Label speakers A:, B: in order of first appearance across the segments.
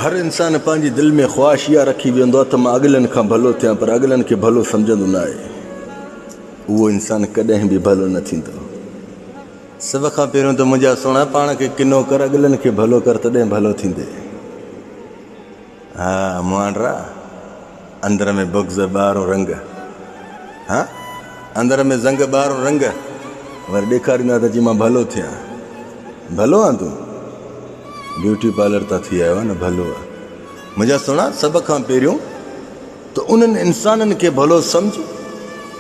A: हर इंसान पंहिंजी दिल में ख्वाहिश इहा रखी वेंदो आहे त मां अॻिलनि खां भलो थियां, पर अॻिलनि खे भलो सम्झंदो न आहे। उहो इंसान कॾहिं बि भलो न थींदो। सभ खां पहिरियों त मुंहिंजा सुहिणा पाण खे किनो कर, अॻिलनि खे भलो कर, तॾहिं भलो थींदे। हा मुआंडरा, अंदर में बुग़्ज़ ॿाहिरों रंग, हा अंदर में ज़ंग ॿाहिरों रंग, वरी ॾेखारींदा त जी मां भलो थियां। भलो आहे तूं? ब्यूटी पार्लर तां थी आयो आहे न, भलो आहे। मुंहिंजा सुहिणा, सभ खां पहिरियों त उन्हनि इंसाननि खे भलो सम्झ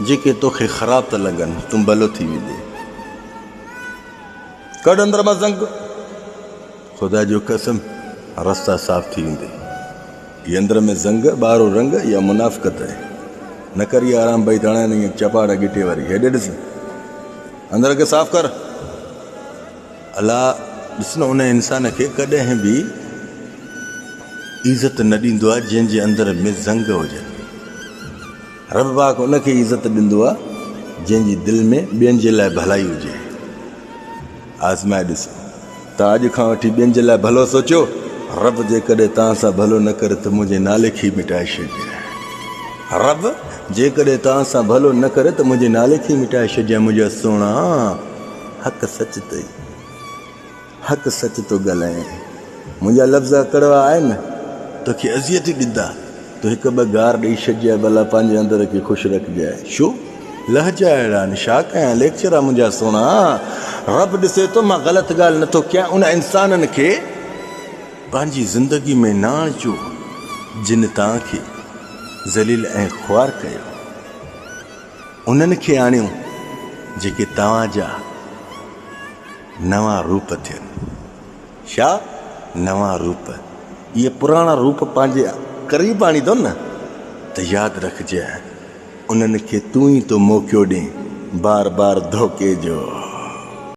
A: जेके तोखे ख़राब था लॻनि, तूं भलो थी वेंदे। कढ अंदर मां ज़ंग, ख़ुदा जो कसम रस्ता साफ़ थी वेंदे। ये अंदर में ज़ंग ॿाहिरों रंग या मुनाफ़िक़त आहे। न कर इहा आराम भई तणा नहीं चपाड़ गिटे वारी। हेॾे ॾिस, अंदर खे साफ़ कर। अलाह ॾिस न, उन इंसान खे कॾहिं बि इज़त न ॾींदो आहे जंहिंजे अंदर में ज़ंग हुजे। रब पाक उनखे इज़त ॾींदो आहे जंहिंजी दिलि में ॿियनि जे लाइ भलाई हुजे। आज़माए ॾिसो, तव्हां अॼु खां वठी ॿियनि जे लाइ भलो सोचियो, रब जेकॾहिं तव्हां सां भलो न करे त मुंहिंजे नाले खे ई मिटाए छॾिजे। रब जेकॾहिं तव्हां सां भलो न करे त मुंहिंजे नाले खे ई मिटाए छॾिजे। मुंहिंजा सुहिणा, हक़ सच अथई, हक़ सच थो ॻाल्हाए। मुंहिंजा लफ़्ज़ कड़वा आहिनि, तोखे अज़ियत ॾींदा, तो हिकु ॿ गार ॾेई छॾिजांइ, भला पंहिंजे अंदर खे ख़ुशि रखिजांइ। छो लहजा अहिड़ा आहिनि, छा कयां लेक्चर आहे मुंहिंजा सुहिणा। रब ॾिसे थो मां ग़लति ॻाल्हि नथो कयां। उन इंसाननि खे पंहिंजी ज़िंदगी में न आणिजो जिन तव्हांखे ज़लील ऐं ख़्वार कयो। उन्हनि खे आणियो जेके तव्हांजा नवां रूप थियनि। छा नवां रूप? इहे पुराणा रूप पंहिंजे क़रीब आणींदो न, त यादि रखिजांइ उन्हनि खे तूं ई तो मौक़ो ॾे बार बार धोखे जो।